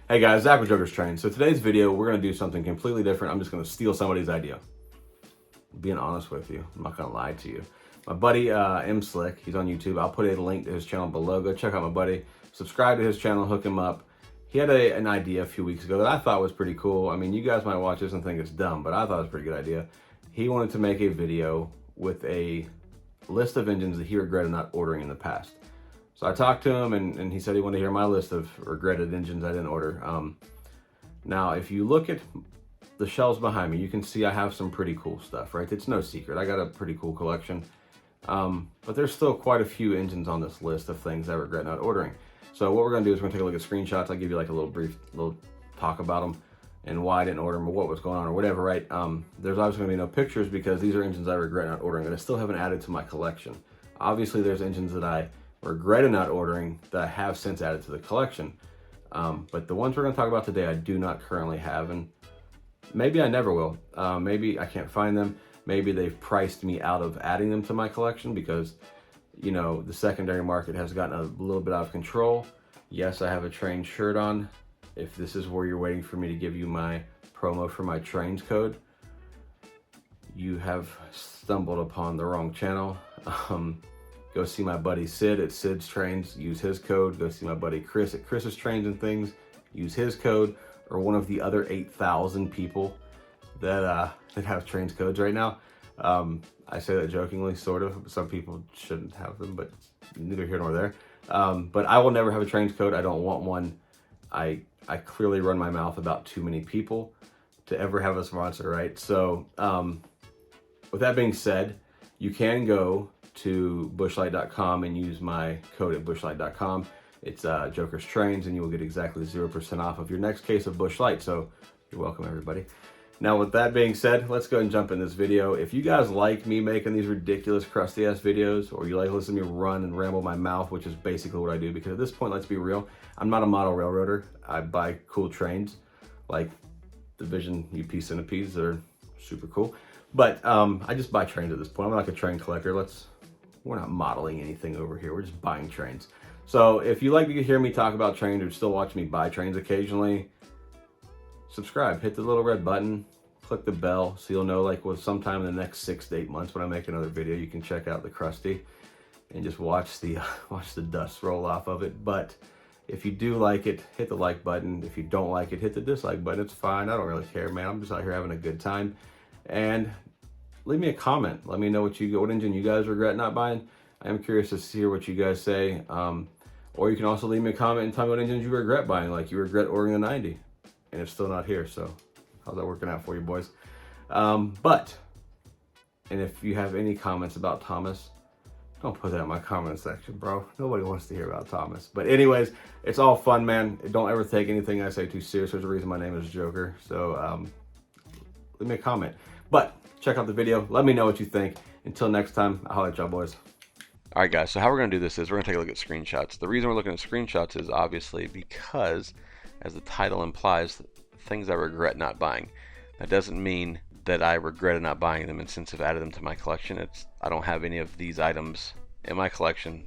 Hey guys, Zach with Joker's Train. So today's video, we're going to do something completely different. I'm just going to steal somebody's idea. Being honest with you, I'm not going to lie to you. My buddy Mslicks, he's on YouTube. I'll put a link to his channel below. Go check out my buddy. Subscribe to his channel, hook him up. He had an idea a few weeks ago that I thought was pretty cool. I mean, you guys might watch this and think it's dumb, but I thought it was a pretty good idea. He wanted to make a video with a list of engines that he regretted not ordering in the past. So I talked to him and he said he wanted to hear my list of regretted engines I didn't order. Now, if you look at the shelves behind me, you can see I have some pretty cool stuff, right? It's no secret. I got a pretty cool collection. But there's still quite a few engines on this list of things I regret not ordering. So what we're gonna do is we're gonna take a look at screenshots. I'll give you like a brief talk about them and why I didn't order them or what was going on or whatever, right? There's obviously gonna be no pictures because these are engines I regret not ordering that I still haven't added to my collection. Obviously there's engines that I regretted not ordering that I have since added to the collection. But the ones we're gonna talk about today, I do not currently have, and maybe I never will. Maybe I can't find them. Maybe they've priced me out of adding them to my collection because, you know, the secondary market has gotten a little bit out of control. Yes, I have a Train shirt on. If this is where you're waiting for me to give you my promo for my Trains code, you have stumbled upon the wrong channel. Go see my buddy Sid at Sid's Trains, use his code. Go see my buddy Chris at Chris's Trains and Things, use his code, or one of the other 8,000 people that have Trains codes right now. I say that jokingly, sort of. Some people shouldn't have them, but neither here nor there. But I will never have a Trains code. I don't want one. I clearly run my mouth about too many people to ever have a sponsor, right? So with that being said, you can go to bushlight.com and use my code at bushlight.com. It's Joker's Trains, and you will get exactly 0% off of your next case of Busch Light. So you're welcome, everybody. Now, with that being said, let's go and jump in this video. If you guys like me making these ridiculous crusty ass videos, or you like listening to me run and ramble my mouth, which is basically what I do, because at this point, let's be real, I'm not a model railroader. I buy cool trains like the Vision UP Centipedes that are super cool. But I just buy trains at this point. I'm like a train collector. We're not modeling anything over here. We're just buying trains. So if you like to hear me talk about trains or still watch me buy trains occasionally, subscribe, hit the little red button, click the bell so you'll know like sometime in the next 6 to 8 months when I make another video, you can check out the crusty and just watch the dust roll off of it. But if you do like it, hit the like button. If you don't like it, hit the dislike button. It's fine. I don't really care, man. I'm just out here having a good time. And leave me a comment. Let me know what engine you guys regret not buying. I am curious to hear what you guys say. Or you can also leave me a comment and tell me what engines you regret buying, like you regret ordering the 90 and it's still not here. So how's that working out for you boys? And if you have any comments about Thomas, don't put that in my comment section, bro. Nobody wants to hear about Thomas. But anyways, it's all fun, man. Don't ever take anything I say too serious. There's a reason my name is Joker. So leave me a comment. But check out the video. Let me know what you think. Until next time, I'll holler at y'all boys. All right, guys. So how we're going to do this is we're going to take a look at screenshots. The reason we're looking at screenshots is obviously because, as the title implies, things I regret not buying. That doesn't mean that I regretted not buying them, and since I've added them to my collection, I don't have any of these items in my collection,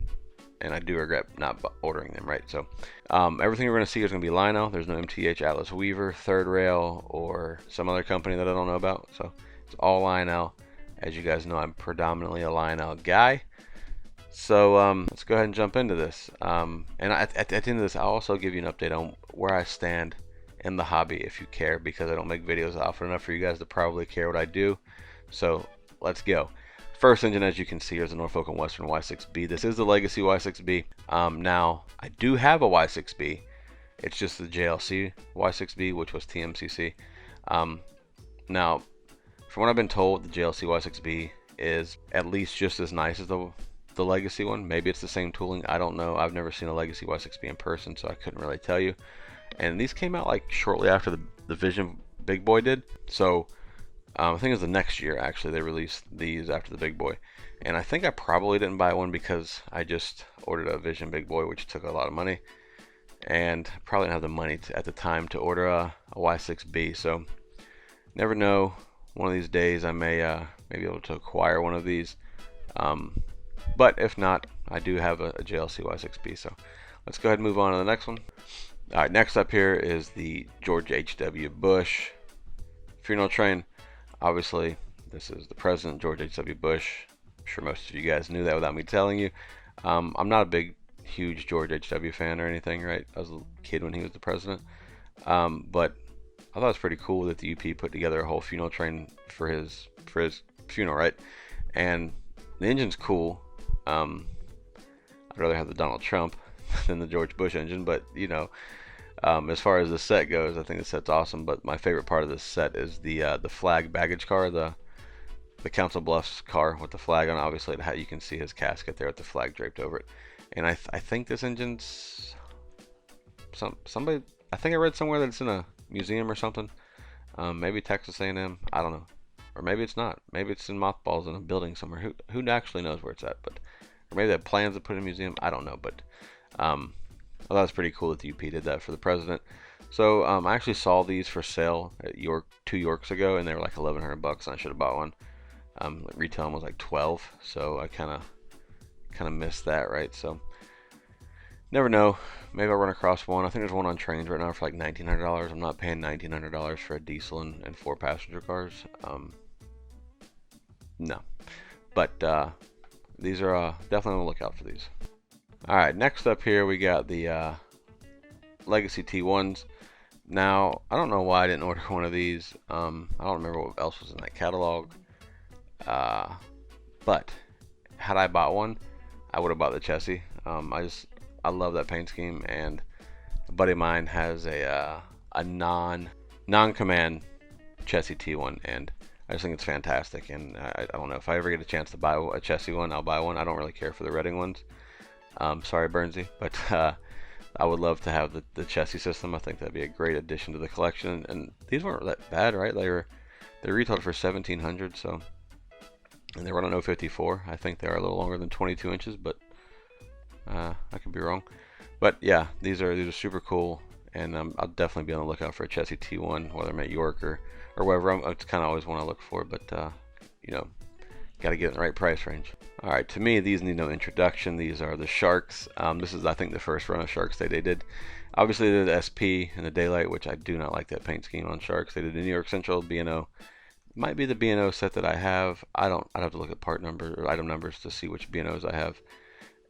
and I do regret not ordering them, right? So everything we're going to see is going to be Lino. There's no MTH, Atlas Weaver, Third Rail, or some other company that I don't know about. So it's all Lionel. As you guys know, I'm predominantly a Lionel guy. So let's go ahead and jump into this. And at the end of this, I'll also give you an update on where I stand in the hobby if you care, because I don't make videos often enough for you guys to probably care what I do. So let's go. First engine, as you can see, is the Norfolk and Western Y6B. This is the Legacy Y6B. Now, I do have a Y6B. It's just the JLC Y6B, which was TMCC. Now, from what I've been told, the JLC Y6B is at least just as nice as the Legacy one. Maybe it's the same tooling. I don't know. I've never seen a Legacy Y6B in person, so I couldn't really tell you. And these came out like shortly after the Vision Big Boy did. So I think it was the next year, actually, they released these after the Big Boy. And I think I probably didn't buy one because I just ordered a Vision Big Boy, which took a lot of money. And probably didn't have the money at the time to order a Y6B. So never know. One of these days I may be able to acquire one of these. But if not, I do have a JLC Y6B. So let's go ahead and move on to the next one. All right, next up here is the George H.W. Bush funeral train. Obviously, this is the president, George H.W. Bush. I'm sure most of you guys knew that without me telling you. I'm not a big, huge George H.W. fan or anything, right? I was a kid when he was the president. But I thought it was pretty cool that the UP put together a whole funeral train for his funeral, right? And the engine's cool. I'd rather have the Donald Trump than the George Bush engine, but you know, as far as the set goes, I think the set's awesome. But my favorite part of this set is the flag baggage car, the Council Bluffs car with the flag on. Obviously, you can see his casket there with the flag draped over it. And I think this engine's somebody. I think I read somewhere that it's in a museum or something. Maybe Texas A&M. I don't know, or maybe it's not. Maybe it's in mothballs in a building somewhere. Who actually knows where it's at? But or maybe they have plans to put it in a museum. I don't know, but I thought it was pretty cool that the UP did that for the president. So I actually saw these for sale at York 2 Yorks ago, and they were like $1,100, and I should have bought one. Retail was like 12, so I kind of missed that, right? So never know. Maybe I'll run across one. I think there's one on trains right now for like $1,900. I'm not paying $1,900 for a diesel and 4 passenger cars. No, but these are definitely on the lookout for these. All right, next up here we got the Legacy T1s. Now I don't know why I didn't order one of these. I don't remember what else was in that catalog. But had I bought one, I would have bought the chassis. I love that paint scheme, and a buddy of mine has a non-command chassis T1, and I just think it's fantastic. And I don't know, if I ever get a chance to buy a chassis one, I'll buy one. I don't really care for the Reading ones. Sorry, Bernsey, but I would love to have the chassis system. I think that'd be a great addition to the collection. And these weren't that bad, right? They retailed for $1,700, so. And they run on 054. I think they are a little longer than 22 inches, but I could be wrong. But yeah, these are super cool, and I'll definitely be on the lookout for a chassis T1, whether I'm at York or wherever. It's kind of always one I look for, but you know, got to get in the right price range. All right, to me, these need no introduction. These are the Sharks. This is, I think, the first run of Sharks they did. Obviously, they did the SP and the Daylight, which I do not like that paint scheme on Sharks. They did the New York Central B&O. Might be the B&O set that I have. I'd have to look at part number or item numbers to see which B&Os I have.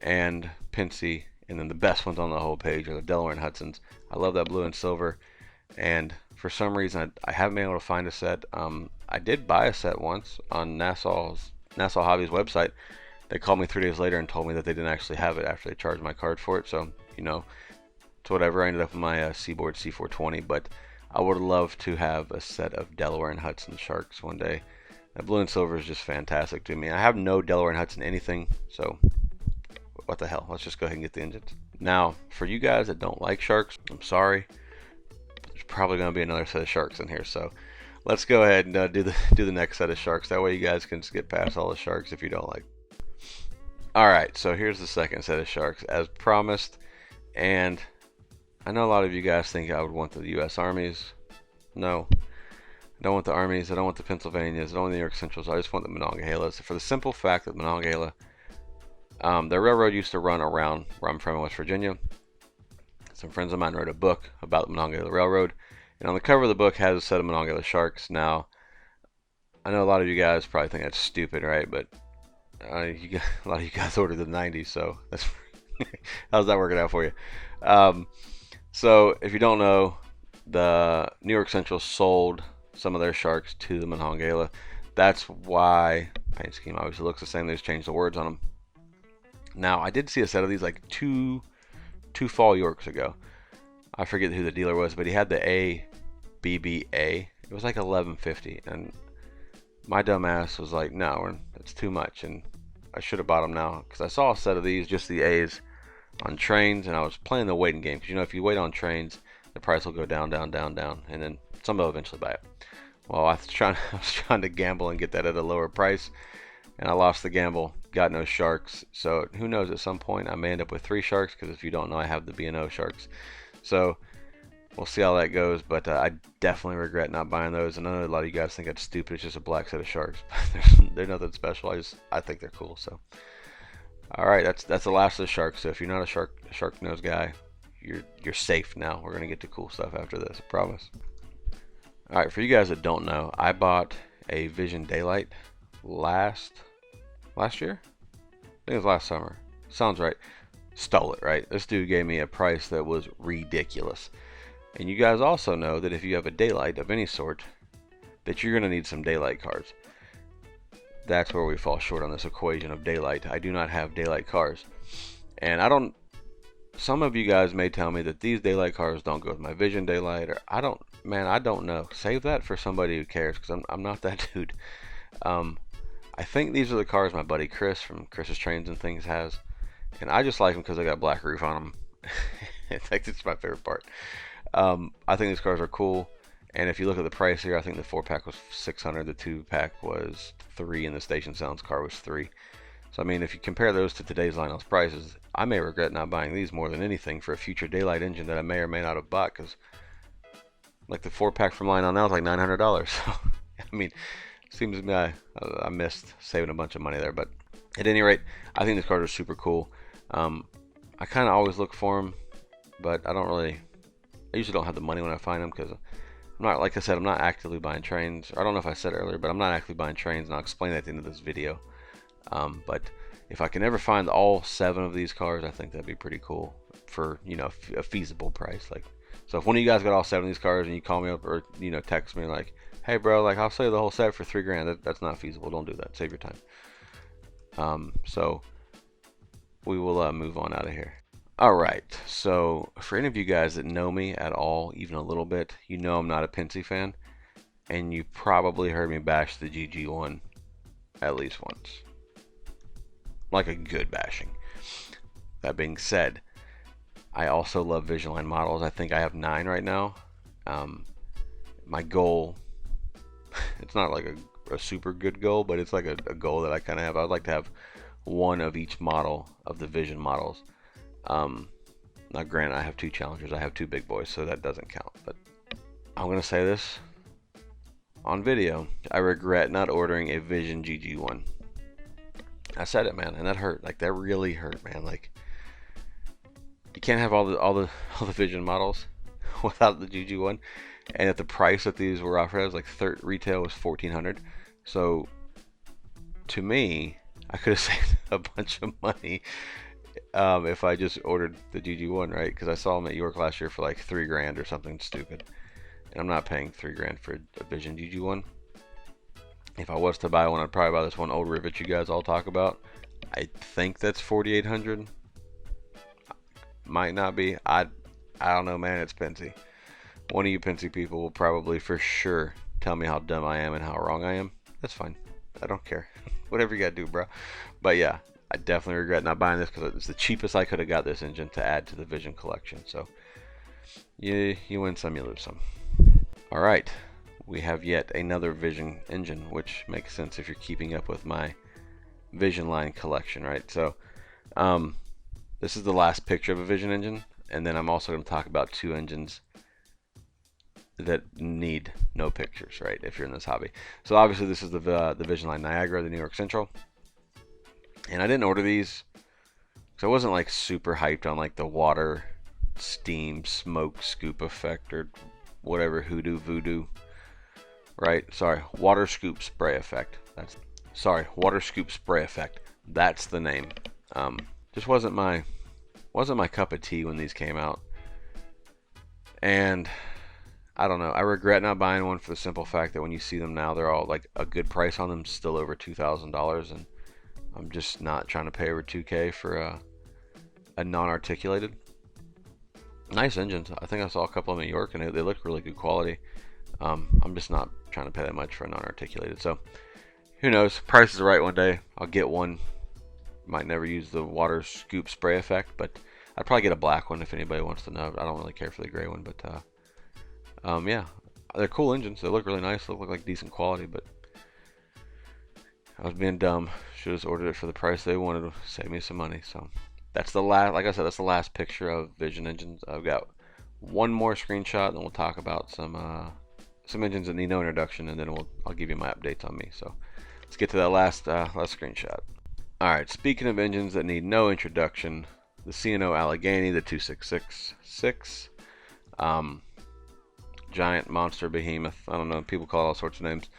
And Pincy, and then the best ones on the whole page are the Delaware and Hudsons. I love that blue and silver, and for some reason I haven't been able to find a set. I did buy a set once on Nassau Hobby's website. They called me 3 days later and told me that they didn't actually have it after they charged my card for it. So, you know, it's whatever. I ended up with my Seaboard C420, but I would love to have a set of Delaware and Hudson Sharks one day. That blue and silver is just fantastic to me. I have no Delaware and Hudson anything, so what the hell? Let's just go ahead and get the engines. Now, for you guys that don't like Sharks, I'm sorry. There's probably going to be another set of Sharks in here, so let's go ahead and do the next set of Sharks. That way you guys can skip past all the Sharks if you don't like. All right, so here's the second set of Sharks, as promised, and I know a lot of you guys think I would want the U.S. Armies. No, I don't want the Armies. I don't want the Pennsylvanias. I don't want the New York Centrals. I just want the Monongahela. For the simple fact that Monongahela, the railroad used to run around where I'm from in West Virginia. Some friends of mine wrote a book about the Monongahela Railroad, and on the cover of the book has a set of Monongahela Sharks. Now, I know a lot of you guys probably think that's stupid, right? But a lot of you guys ordered the 90s, so that's how's that working out for you? So if you don't know, the New York Central sold some of their Sharks to the Monongahela. That's why paint scheme obviously looks the same. They just changed the words on them. Now, I did see a set of these like two fall Yorks ago. I forget who the dealer was, but he had the ABBA. It was like $11.50, and my dumb ass was like, no, that's too much, and I should have bought them now because I saw a set of these, just the A's, on trains, and I was playing the waiting game because, you know, if you wait on trains, the price will go down, down, down, down, and then somebody will eventually buy it. Well, I was trying to gamble and get that at a lower price, and I lost the gamble. Got no Sharks, so who knows, at some point I may end up with 3 Sharks, because if you don't know, I have the B&O Sharks. So we'll see how that goes, but I definitely regret not buying those. And I know a lot of you guys think that's stupid. It's just a black set of Sharks. They're nothing special. I think they're cool. So all right, that's the last of the Sharks. So if you're not a shark nose guy, you're safe now. We're gonna get to cool stuff after this, I promise. All right, for you guys that don't know, I bought a Vision Daylight last year. I think it was last summer. Sounds right. Stole it, right? This dude gave me a price that was ridiculous. And you guys also know that if you have a daylight of any sort, that you're gonna need some daylight cards. That's where we fall short on this equation of daylight. I do not have daylight cars. And I don't, some of you guys may tell me that these daylight cars don't go with my Vision Daylight, or I don't know. Save that for somebody who cares, because I'm not that dude. I think these are the cars my buddy Chris from Chris's Trains and Things has. And I just like them because they got black roof on them. I think it's my favorite part. I think these cars are cool. And if you look at the price here, I think the 4-pack was $600, the 2-pack was $3, and the Station Sounds car was $3. So I mean, if you compare those to today's Lionel's prices, I may regret not buying these more than anything for a future daylight engine that I may or may not have bought, because like the 4-pack from Lionel now is like $900. So I mean, seems to me I missed saving a bunch of money there. But at any rate, I think these cars are super cool. I kind of always look for them, but I usually don't have the money when I find them, because I'm not, like I said, I'm not actively buying trains. I don't know if I said it earlier, but I'm not actively buying trains, and I'll explain that at the end of this video. But if I can ever find all 7 of these cars, I think that'd be pretty cool for, you know, a feasible price. Like, so if one of you guys got all 7 of these cars and you call me up or, you know, text me like, hey bro, like I'll sell you the whole set for $3 grand. That's not feasible. Don't do that. Save your time. So we will move on out of here. All right, so for any of you guys that know me at all, even a little bit, you know I'm not a Penske fan, and you probably heard me bash the GG1 at least once. Like a good bashing. That being said, I also love Vision Line models. I think I have 9 right now. My goal, it's not like a super good goal, but it's like a goal that I kind of have. I'd like to have 1 of each model of the Vision models. Now granted, I have 2 Challengers, I have 2 big boys, so that doesn't count, but I'm gonna say this on video: I regret not ordering a Vision GG1. I said it, man, and that hurt. Like, that really hurt, man. Like, you can't have all the Vision models without the GG1, and at the price that these were offered, it was like retail was $1,400. So to me, I could have saved a bunch of money if I just ordered the GG1, right? Because I saw them at York last year for like $3 grand or something stupid, and I'm not paying $3 grand for a Vision GG1. If I was to buy one, I'd probably buy this one old Rivet you guys all talk about. I think that's $4,800. Might not be. I don't know, man. It's Penske. One of you Penske people will probably for sure tell me how dumb I am and how wrong I am. That's fine. I don't care. Whatever you gotta do, bro. But yeah, I definitely regret not buying this because it's the cheapest I could have got this engine to add to the Vision collection. So you win some, you lose some. All right, we have yet another Vision engine, which makes sense if you're keeping up with my Vision line collection, right? So this is the last picture of a Vision engine, and then I'm also going to talk about 2 engines that need no pictures, right, if you're in this hobby. So obviously this is the Vision line Niagara, the New York Central. And I didn't order these because I wasn't like super hyped on like the water, steam, smoke, scoop effect or whatever hoodoo voodoo, right? Sorry, water scoop spray effect. Water scoop spray effect. That's the name. Just wasn't my cup of tea when these came out. And I don't know. I regret not buying one for the simple fact that when you see them now, they're all like a good price on them, still over $2,000, and I'm just not trying to pay over $2K for a non-articulated. Nice engines. I think I saw a couple of them in York, and they look really good quality. I'm just not trying to pay that much for a non-articulated. So who knows? Price is right one day. I'll get one. Might never use the water scoop spray effect, but I'd probably get a black one if anybody wants to know. I don't really care for the gray one, but yeah, they're cool engines. They look really nice. They look like decent quality, but I was being dumb. Should have ordered it for the price they wanted to save me some money. So that's the last, like I said, that's the last picture of Vision engines. I've got one more screenshot, and then we'll talk about some engines that need no introduction, and then I'll give you my updates on me. So let's get to that last screenshot. All right, speaking of engines that need no introduction, the CNO Allegheny, the 2666, giant monster behemoth. I don't know, people call it all sorts of names.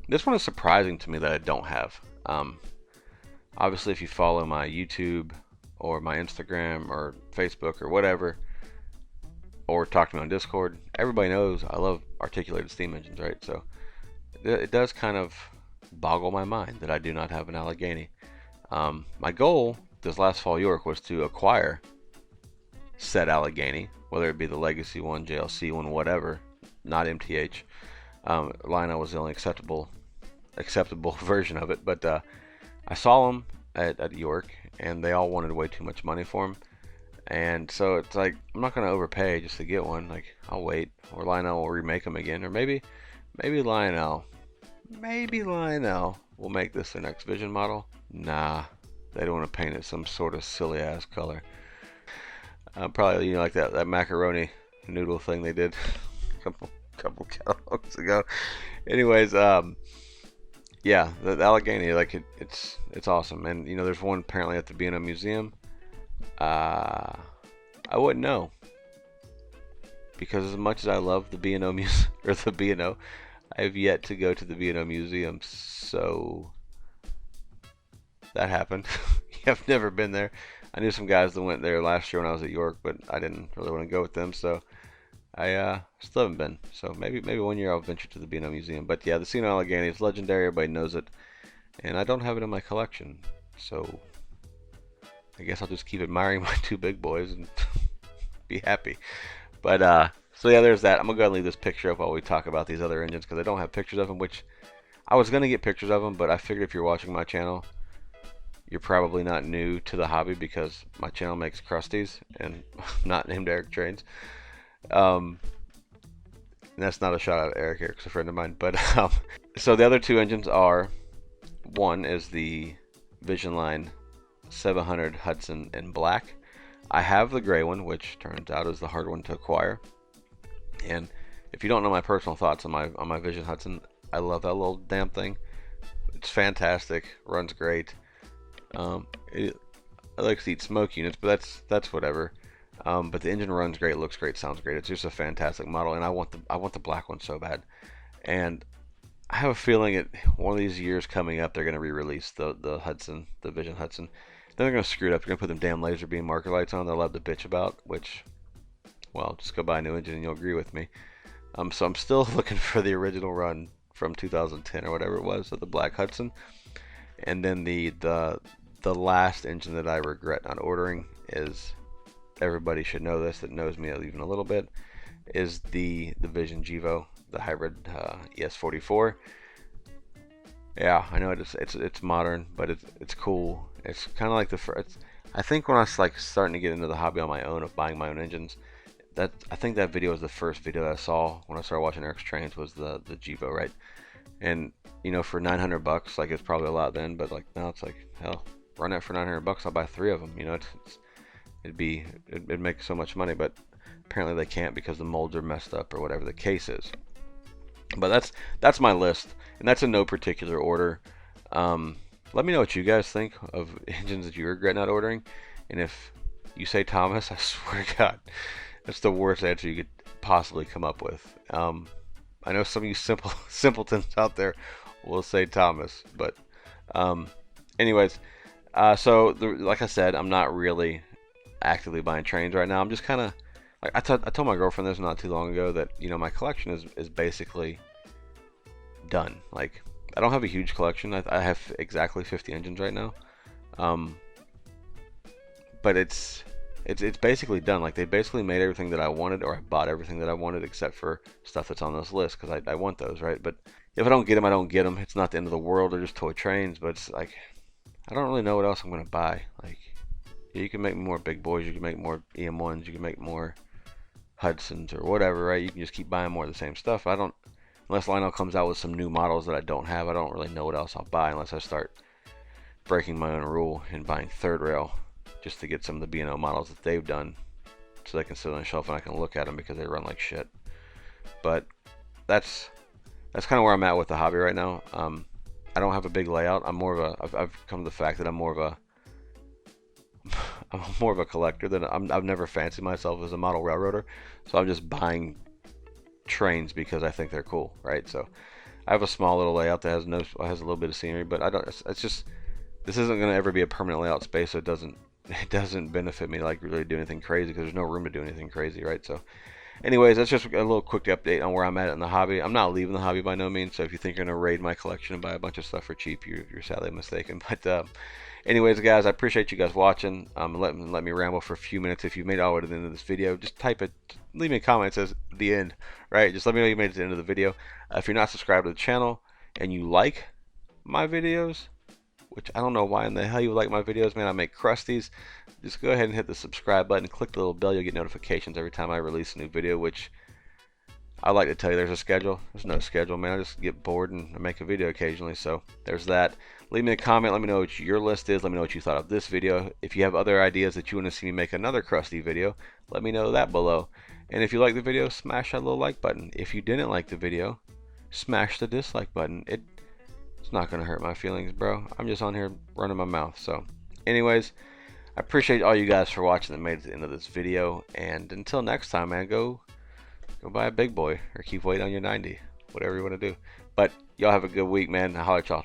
This one is surprising to me that I don't have. Obviously, if you follow my YouTube or my Instagram or Facebook or whatever, or talk to me on Discord, everybody knows I love articulated steam engines, right? So it does kind of boggle my mind that I do not have an Allegheny. My goal this last fall York was to acquire said Allegheny, whether it be the Legacy one, JLC one, whatever, not MTH. Lionel was the only acceptable version of it, but I saw them at York, and they all wanted way too much money for them. And so it's like, I'm not going to overpay just to get one. Like, I'll wait, or Lionel will remake them again, or maybe Lionel will make this their next Vision model. Nah, they don't want to paint it some sort of silly ass color. Probably, you know, like that macaroni noodle thing they did a couple catalogs ago. Anyways, yeah, the Allegheny, like it's awesome, and you know, there's one apparently at the B&O Museum. I wouldn't know, because as much as I love the B&O I have yet to go to the B&O Museum, so that happened. I've never been there. I knew some guys that went there last year when I was at York, but I didn't really want to go with them, so I still haven't been. So maybe one year I'll venture to the B&O Museum. But yeah, the CNO Allegheny is legendary. Everybody knows it, and I don't have it in my collection, so I guess I'll just keep admiring my two big boys and be happy. But so yeah, there's that. I'm gonna go ahead and leave this picture up while we talk about these other engines, because I don't have pictures of them, which I was gonna get pictures of them, but I figured if you're watching my channel, you're probably not new to the hobby, because my channel makes crusties and not named Eric Trains. And that's not a shot at Eric. Eric's a friend of mine. But so the other two engines are, one is the Vision Line 700 Hudson in black. I have the gray one, which turns out is the hard one to acquire. And if you don't know my personal thoughts on my Vision Hudson, I love that little damn thing. It's fantastic, runs great. I like to eat smoke units, but that's whatever. But the engine runs great, looks great, sounds great. It's just a fantastic model, and I want the black one so bad. And I have a feeling one of these years coming up, they're going to re-release the Hudson, the Vision Hudson. Then they're going to screw it up. They're going to put them damn laser beam marker lights on. They'll have to bitch about, which, well, just go buy a new engine and you'll agree with me. So I'm still looking for the original run from 2010 or whatever it was of the black Hudson. And then the last engine that I regret not ordering is, everybody should know this that knows me even a little bit, is the Vision Gevo, the hybrid ES44. Yeah, I know it's modern, but it's cool. It's kind of like the first. I think when I was like starting to get into the hobby on my own of buying my own engines, I think that video was the first video that I saw when I started watching Eric's Trains, was the Gevo, right? And you know, for $900, like, it's probably a lot then, but like now it's like, hell, run that for $900, I'll buy 3 of them. You know, it'd make so much money, but apparently they can't because the molds are messed up or whatever the case is. But that's my list, and that's in no particular order. Let me know what you guys think of engines that you regret not ordering, and if you say Thomas, I swear to God, that's the worst answer you could possibly come up with. I know some of you simpletons out there will say Thomas, but anyways, so like I said, I'm not really actively buying trains right now. I'm just kind of like, I told my girlfriend this not too long ago, that, you know, my collection is basically done. Like, I don't have a huge collection. I have exactly 50 engines right now, but it's basically done. Like, they basically made everything that I wanted, or I bought everything that I wanted except for stuff that's on this list, because I want those, right? But if I don't get them, I don't get them. It's not the end of the world. They're just toy trains, but it's like, I don't really know what else I'm gonna buy. Like, you can make more big boys, you can make more EM1s, you can make more Hudsons or whatever, right? You can just keep buying more of the same stuff. Unless Lionel comes out with some new models that I don't have, I don't really know what else I'll buy unless I start breaking my own rule and buying third rail just to get some of the B&O models that they've done, so they can sit on the shelf and I can look at them, because they run like shit. But that's kind of where I'm at with the hobby right now. I don't have a big layout. I'm more of I've come to the fact that I'm more of I'm more of a collector than I've never fancied myself as a model railroader, so I'm just buying trains because I think they're cool, right? So I have a small little layout that has a little bit of scenery, but I don't. It's just, this isn't going to ever be a permanent layout space, so it doesn't benefit me to like really do anything crazy because there's no room to do anything crazy, right? So anyways, that's just a little quick update on where I'm at in the hobby. I'm not leaving the hobby by no means, so if you think you're going to raid my collection and buy a bunch of stuff for cheap, you're sadly mistaken. But anyways, guys, I appreciate you guys watching. Let me ramble for a few minutes. If you made it all the way to the end of this video, just type it, leave me a comment that says the end, right? Just let me know you made it to the end of the video. If you're not subscribed to the channel and you like my videos, which I don't know why in the hell you like my videos, man. I make crusties. Just go ahead and hit the subscribe button, click the little bell. You'll get notifications every time I release a new video, which I like to tell you there's a schedule. There's no schedule, man. I just get bored and I make a video occasionally. So there's that. Leave me a comment. Let me know what your list is. Let me know what you thought of this video. If you have other ideas that you want to see me make another crusty video, let me know that below. And if you like the video, smash that little like button. If you didn't like the video, smash the dislike button. It's not going to hurt my feelings, bro. I'm just on here running my mouth. So anyways, I appreciate all you guys for watching that made it to the end of this video. And until next time, man, go buy a big boy or keep waiting on your 90. Whatever you want to do. But y'all have a good week, man. I'll holler at y'all.